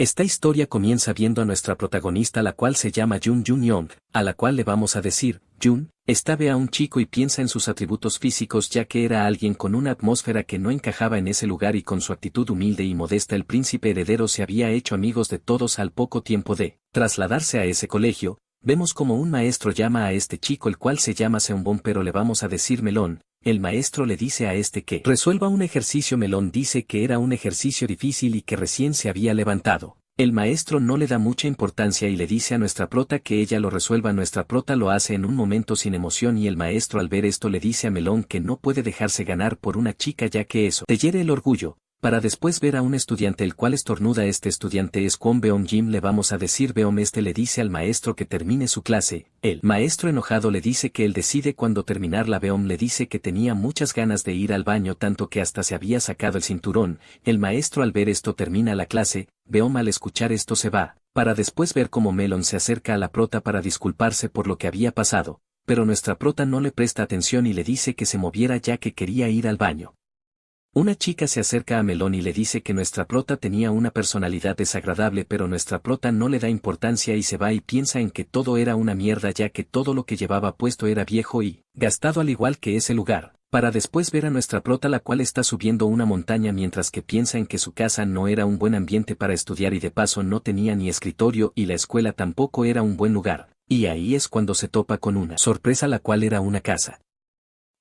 Esta historia comienza viendo a nuestra protagonista, la cual se llama Jun Jun Young, a la cual le vamos a decir, Jun. Esta ve a un chico y piensa en sus atributos físicos, ya que era alguien con una atmósfera que no encajaba en ese lugar, y con su actitud humilde y modesta el príncipe heredero se había hecho amigos de todos. Al poco tiempo de trasladarse a ese colegio, vemos como un maestro llama a este chico, el cual se llama Seonbon, pero le vamos a decir Melón. El maestro le dice a este que resuelva un ejercicio. Melón dice que era un ejercicio difícil y que recién se había levantado. El maestro no le da mucha importancia y le dice a nuestra prota que ella lo resuelva. Nuestra prota lo hace en un momento sin emoción, y el maestro al ver esto le dice a Melón que no puede dejarse ganar por una chica, ya que eso te hiere el orgullo. Para después ver a un estudiante el cual estornuda. Este estudiante es Kwon Beom Jim. Le vamos a decir Beom. Este le dice al maestro que termine su clase. El maestro enojado le dice que él decide cuándo terminarla. Beom le dice que tenía muchas ganas de ir al baño, tanto que hasta se había sacado el cinturón. El maestro al ver esto termina la clase. Beom al escuchar esto se va, para después ver cómo Melon se acerca a la prota para disculparse por lo que había pasado, pero nuestra prota no le presta atención y le dice que se moviera ya que quería ir al baño. Una chica se acerca a Melón y le dice que nuestra prota tenía una personalidad desagradable, pero nuestra prota no le da importancia y se va y piensa en que todo era una mierda, ya que todo lo que llevaba puesto era viejo y gastado, al igual que ese lugar, para después ver a nuestra prota, la cual está subiendo una montaña mientras que piensa en que su casa no era un buen ambiente para estudiar y de paso no tenía ni escritorio y la escuela tampoco era un buen lugar, y ahí es cuando se topa con una sorpresa, la cual era una casa.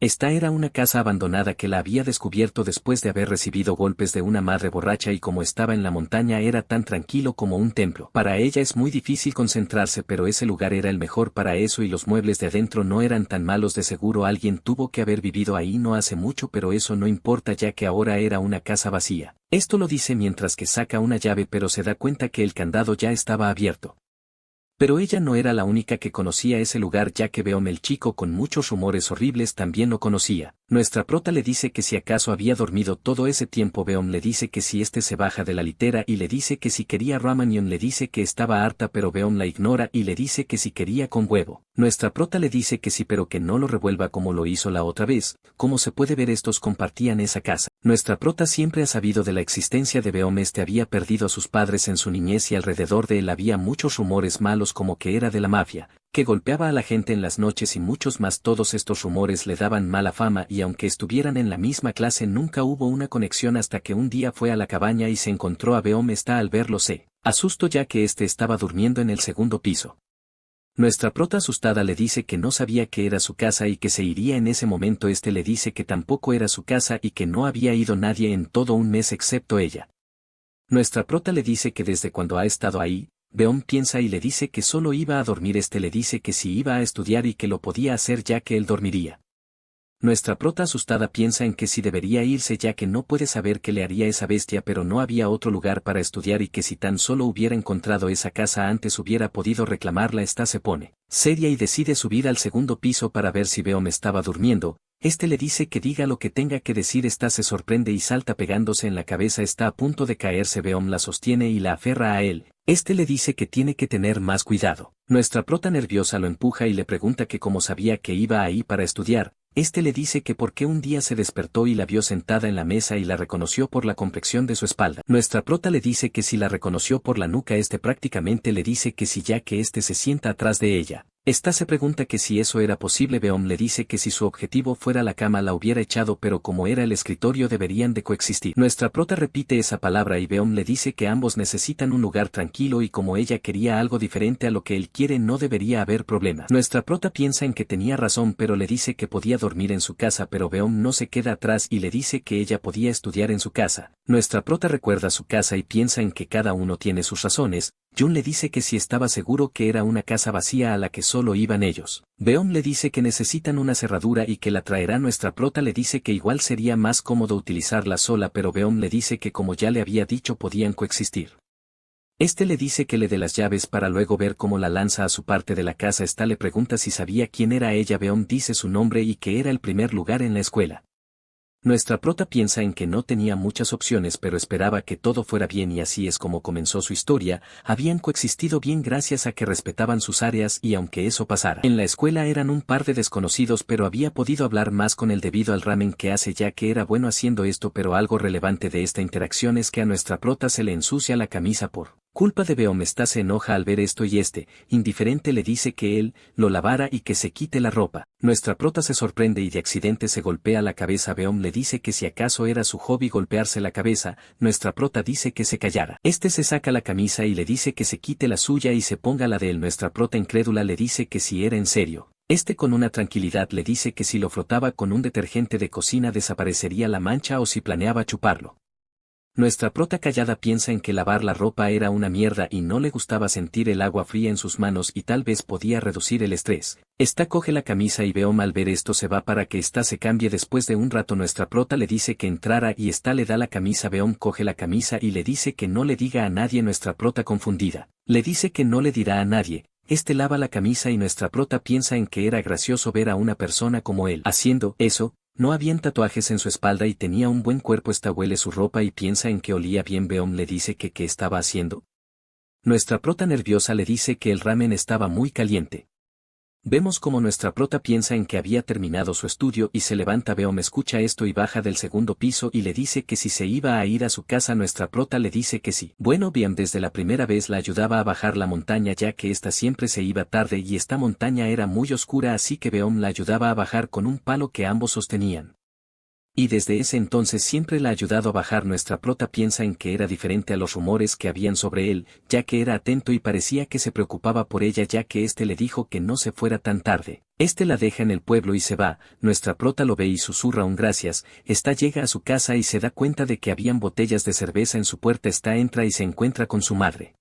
Esta era una casa abandonada que la había descubierto después de haber recibido golpes de una madre borracha, y como estaba en la montaña era tan tranquilo como un templo. Para ella es muy difícil concentrarse, pero ese lugar era el mejor para eso, y los muebles de adentro no eran tan malos. De seguro alguien tuvo que haber vivido ahí no hace mucho, pero eso no importa ya que ahora era una casa vacía. Esto lo dice mientras que saca una llave, pero se da cuenta que el candado ya estaba abierto. Pero ella no era la única que conocía ese lugar, ya que Beom, el chico con muchos rumores horribles, también lo conocía. Nuestra prota le dice que si acaso había dormido todo ese tiempo. Beom le dice que si se baja de la litera y le dice que si quería ramen. Le dice que estaba harta, pero Beom la ignora y le dice que si quería con huevo. Nuestra prota le dice que sí, pero que no lo revuelva como lo hizo la otra vez. Como se puede ver, estos compartían esa casa. Nuestra prota siempre ha sabido de la existencia de Beom. Había perdido a sus padres en su niñez y alrededor de él había muchos rumores malos, como que era de la mafia, que golpeaba a la gente en las noches y muchos más. Todos estos rumores le daban mala fama, y aunque estuvieran en la misma clase nunca hubo una conexión, hasta que un día fue a la cabaña y se encontró a Beom. Al verlo se asustó, ya que estaba durmiendo en el segundo piso. Nuestra prota asustada le dice que no sabía que era su casa y que se iría en ese momento. Le dice que tampoco era su casa y que no había ido nadie en todo un mes excepto ella. Nuestra prota le dice que desde cuando ha estado ahí, Beom piensa y le dice que solo iba a dormir. Le dice que si iba a estudiar y que lo podía hacer ya que él dormiría. Nuestra prota asustada piensa en que si debería irse, ya que no puede saber qué le haría esa bestia, pero no había otro lugar para estudiar y que si tan solo hubiera encontrado esa casa antes hubiera podido reclamarla. Se pone seria y decide subir al segundo piso para ver si Beom estaba durmiendo. Le dice que diga lo que tenga que decir. Se sorprende y salta pegándose en la cabeza. Está a punto de caerse. Beom la sostiene y la aferra a él. Le dice que tiene que tener más cuidado. Nuestra prota nerviosa lo empuja y le pregunta que cómo sabía que iba ahí para estudiar. Le dice que porque un día se despertó y la vio sentada en la mesa y la reconoció por la complexión de su espalda. Nuestra prota le dice que si la reconoció por la nuca. Prácticamente le dice que si, ya que se sienta atrás de ella. Se pregunta que si eso era posible. Beom le dice que si su objetivo fuera la cama la hubiera echado, pero como era el escritorio deberían de coexistir. Nuestra prota repite esa palabra y Beom le dice que ambos necesitan un lugar tranquilo, y como ella quería algo diferente a lo que él quiere no debería haber problemas. Nuestra prota piensa en que tenía razón, pero le dice que podía dormir en su casa, pero Beom no se queda atrás y le dice que ella podía estudiar en su casa. Nuestra prota recuerda su casa y piensa en que cada uno tiene sus razones. Jun le dice que si estaba seguro que era una casa vacía a la que solo iban ellos. Beom le dice que necesitan una cerradura y que la traerá. Nuestra prota le dice que igual sería más cómodo utilizarla sola, pero Beom le dice que como ya le había dicho podían coexistir. Le dice que le dé las llaves para luego ver cómo la lanza a su parte de la casa. Le pregunta si sabía quién era ella. Beom dice su nombre y que era el primer lugar en la escuela. Nuestra prota piensa en que no tenía muchas opciones, pero esperaba que todo fuera bien, y así es como comenzó su historia. Habían coexistido bien gracias a que respetaban sus áreas, y aunque eso pasara en la escuela eran un par de desconocidos, pero había podido hablar más con él debido al ramen que hace, ya que era bueno haciendo esto. Pero algo relevante de esta interacción es que a nuestra prota se le ensucia la camisa por Culpa de Beom se enoja al ver esto y indiferente le dice que él, lo lavara y que se quite la ropa. Nuestra prota se sorprende y de accidente se golpea la cabeza. Beom le dice que si acaso era su hobby golpearse la cabeza, nuestra prota dice que se callara. Se saca la camisa y le dice que se quite la suya y se ponga la de él. Nuestra prota incrédula le dice que si era en serio. Con una tranquilidad le dice que si lo frotaba con un detergente de cocina desaparecería la mancha o si planeaba chuparlo. Nuestra prota callada piensa en que lavar la ropa era una mierda y no le gustaba sentir el agua fría en sus manos y tal vez podía reducir el estrés. Coge la camisa y Beom al ver esto se va para que se cambie. Después de un rato nuestra prota le dice que entrara y le da la camisa. Beom coge la camisa y le dice que no le diga a nadie. Nuestra prota confundida le dice que no le dirá a nadie. Lava la camisa y nuestra prota piensa en que era gracioso ver a una persona como él haciendo eso. No habían tatuajes en su espalda y tenía un buen cuerpo. Huele su ropa y piensa en que olía bien. Beom le dice que qué estaba haciendo. Nuestra prota nerviosa le dice que el ramen estaba muy caliente. Vemos como nuestra prota piensa en que había terminado su estudio y se levanta. Beom escucha esto y baja del segundo piso y le dice que si se iba a ir a su casa. Nuestra prota le dice que sí. Bueno, Beom desde la primera vez la ayudaba a bajar la montaña ya que siempre se iba tarde y esta montaña era muy oscura, así que Beom la ayudaba a bajar con un palo que ambos sostenían. Y desde ese entonces siempre la ha ayudado a bajar. Nuestra prota piensa en que era diferente a los rumores que habían sobre él, ya que era atento y parecía que se preocupaba por ella ya que le dijo que no se fuera tan tarde. La deja en el pueblo y se va. Nuestra prota lo ve y susurra un gracias. Llega a su casa y se da cuenta de que habían botellas de cerveza en su puerta. Entra y se encuentra con su madre.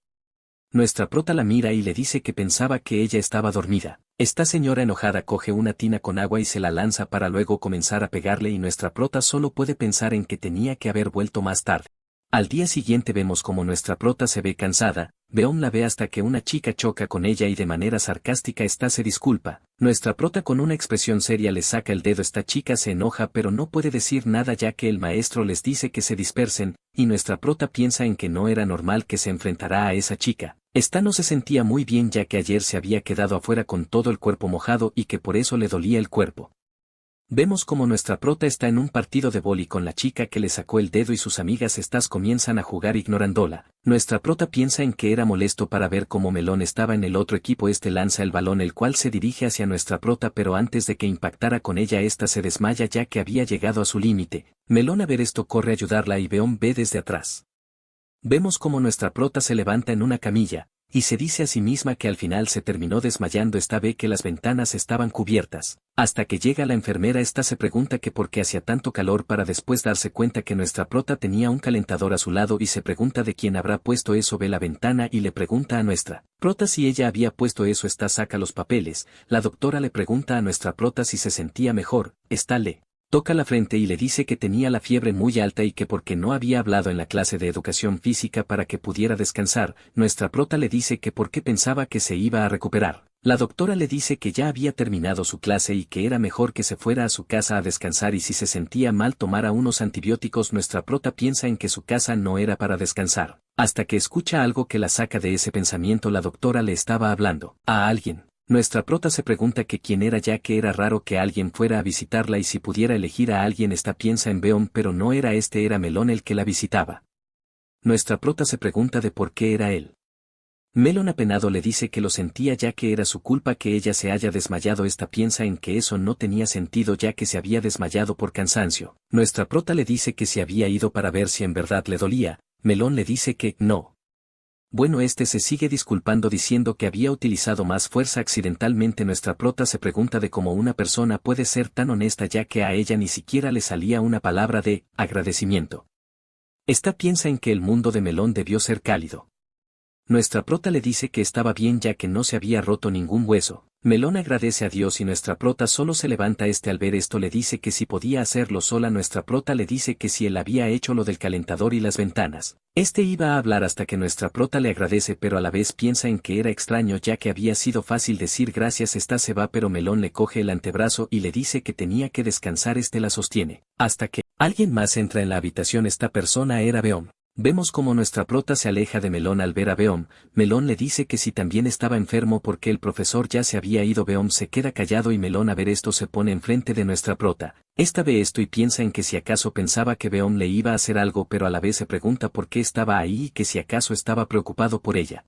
Nuestra prota la mira y le dice que pensaba que ella estaba dormida. Esta señora enojada coge una tina con agua y se la lanza para luego comenzar a pegarle y nuestra prota solo puede pensar en que tenía que haber vuelto más tarde. Al día siguiente vemos como nuestra prota se ve cansada. Beom la ve hasta que una chica choca con ella y de manera sarcástica se disculpa. Nuestra prota con una expresión seria le saca el dedo. Esta chica se enoja pero no puede decir nada ya que el maestro les dice que se dispersen, y nuestra prota piensa en que no era normal que se enfrentara a esa chica. No se sentía muy bien ya que ayer se había quedado afuera con todo el cuerpo mojado y que por eso le dolía el cuerpo. Vemos como nuestra prota está en un partido de vóley con la chica que le sacó el dedo y sus amigas comienzan a jugar ignorándola. Nuestra prota piensa en que era molesto para ver cómo Melón estaba en el otro equipo. Lanza el balón el cual se dirige hacia nuestra prota pero antes de que impactara con ella se desmaya ya que había llegado a su límite. Melón a ver esto corre a ayudarla y Beom ve desde atrás. Vemos como nuestra prota se levanta en una camilla, y se dice a sí misma que al final se terminó desmayando. Ve que las ventanas estaban cubiertas, hasta que llega la enfermera. Se pregunta que por qué hacía tanto calor para después darse cuenta que nuestra prota tenía un calentador a su lado y se pregunta de quién habrá puesto eso. Ve la ventana y le pregunta a nuestra prota si ella había puesto eso. Saca los papeles. La doctora le pregunta a nuestra prota si se sentía mejor. Le toca la frente y le dice que tenía la fiebre muy alta y que porque no había hablado en la clase de educación física para que pudiera descansar. Nuestra prota le dice que porque pensaba que se iba a recuperar. La doctora le dice que ya había terminado su clase y que era mejor que se fuera a su casa a descansar y si se sentía mal tomara unos antibióticos. Nuestra prota piensa en que su casa no era para descansar, hasta que escucha algo que la saca de ese pensamiento. La doctora le estaba hablando a alguien. Nuestra prota se pregunta que quién era ya que era raro que alguien fuera a visitarla y si pudiera elegir a alguien piensa en Beom pero no era era Melón el que la visitaba. Nuestra prota se pregunta de por qué era él. Melón apenado le dice que lo sentía ya que era su culpa que ella se haya desmayado. Piensa en que eso no tenía sentido ya que se había desmayado por cansancio. Nuestra prota le dice que se había ido para ver si en verdad le dolía. Melón le dice que no. Bueno, se sigue disculpando diciendo que había utilizado más fuerza accidentalmente. Nuestra prota se pregunta de cómo una persona puede ser tan honesta ya que a ella ni siquiera le salía una palabra de agradecimiento. Piensa en que el mundo de Melón debió ser cálido. Nuestra prota le dice que estaba bien ya que no se había roto ningún hueso. Melón agradece a Dios y nuestra prota solo se levanta. Al ver esto le dice que si podía hacerlo sola. Nuestra prota le dice que si él había hecho lo del calentador y las ventanas. Iba a hablar hasta que nuestra prota le agradece pero a la vez piensa en que era extraño ya que había sido fácil decir gracias. Se va pero Melón le coge el antebrazo y le dice que tenía que descansar. La sostiene, hasta que alguien más entra en la habitación. Esta persona era Beom. Vemos como nuestra prota se aleja de Melón al ver a Beom. Melón le dice que si también estaba enfermo porque el profesor ya se había ido. Beom se queda callado y Melón a ver esto se pone enfrente de nuestra prota. Esta ve esto y piensa en que si acaso pensaba que Beom le iba a hacer algo, pero a la vez se pregunta por qué estaba ahí y que si acaso estaba preocupado por ella.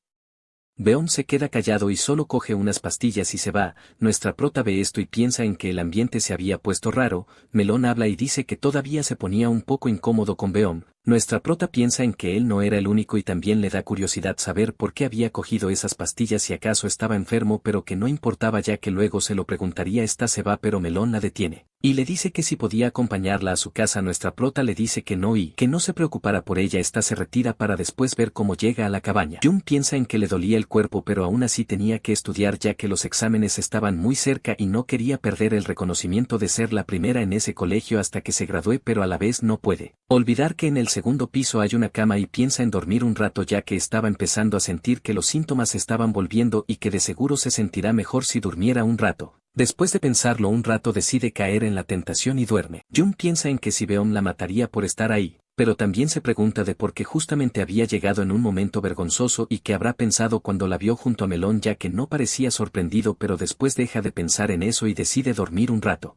Beom se queda callado y solo coge unas pastillas y se va. Nuestra prota ve esto y piensa en que el ambiente se había puesto raro. Melón habla y dice que todavía se ponía un poco incómodo con Beom. Nuestra prota piensa en que él no era el único y también le da curiosidad saber por qué había cogido esas pastillas si acaso estaba enfermo, pero que no importaba ya que luego se lo preguntaría. Esta se va pero Melón la detiene y le dice que si podía acompañarla a su casa. Nuestra prota le dice que no y que no se preocupara por ella. Esta se retira para después ver cómo llega a la cabaña. Jun piensa en que le dolía el cuerpo pero aún así tenía que estudiar ya que los exámenes estaban muy cerca y no quería perder el reconocimiento de ser la primera en ese colegio hasta que se gradúe, pero a la vez no puede olvidar que en el segundo piso hay una cama y piensa en dormir un rato ya que estaba empezando a sentir que los síntomas estaban volviendo y que de seguro se sentirá mejor si durmiera un rato. Después de pensarlo un rato decide caer en la tentación y duerme. Jun piensa en que si Beom la mataría por estar ahí, pero también se pregunta de por qué justamente había llegado en un momento vergonzoso y que habrá pensado cuando la vio junto a Melón ya que no parecía sorprendido, pero después deja de pensar en eso y decide dormir un rato.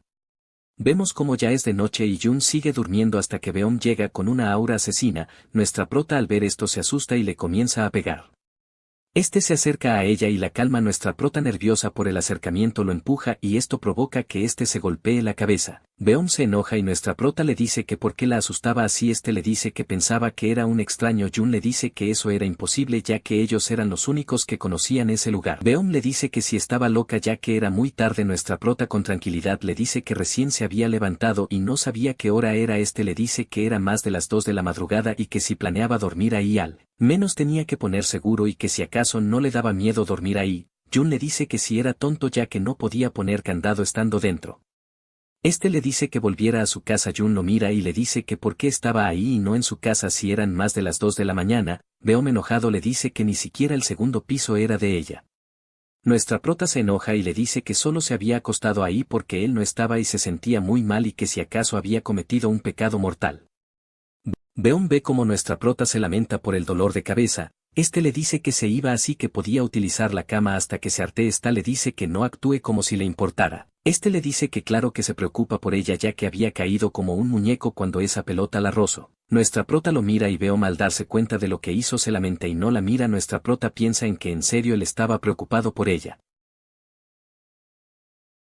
Vemos como ya es de noche y Jun sigue durmiendo hasta que Beom llega con una aura asesina. Nuestra prota al ver esto se asusta y le comienza a pegar. Este se acerca a ella y la calma. Nuestra prota nerviosa por el acercamiento lo empuja y esto provoca que este se golpee la cabeza. Beom se enoja y nuestra prota le dice que por qué la asustaba así. Este le dice que pensaba que era un extraño. Jun le dice que eso era imposible ya que ellos eran los únicos que conocían ese lugar. Beom le dice que si estaba loca ya que era muy tarde. Nuestra prota con tranquilidad le dice que recién se había levantado y no sabía qué hora era. Este le dice que era más de las 2 de la madrugada y que si planeaba dormir ahí al menos tenía que poner seguro y que si acaso no le daba miedo dormir ahí. Jun le dice que si era tonto ya que no podía poner candado estando dentro. Este le dice que volviera a su casa. Jun lo mira y le dice que por qué estaba ahí y no en su casa si eran más de las 2 de la mañana. Beom enojado le dice que ni siquiera el segundo piso era de ella. Nuestra prota se enoja y le dice que solo se había acostado ahí porque él no estaba y se sentía muy mal y que si acaso había cometido un pecado mortal. Beom ve como nuestra prota se lamenta por el dolor de cabeza. Este le dice que se iba así que podía utilizar la cama hasta que se harte. Esta le dice que no actúe como si le importara. Este le dice que claro que se preocupa por ella ya que había caído como un muñeco cuando esa pelota la rozó. Nuestra prota lo mira y Beom al darse cuenta de lo que hizo se lamenta y no la mira. Nuestra prota piensa en que en serio él estaba preocupado por ella.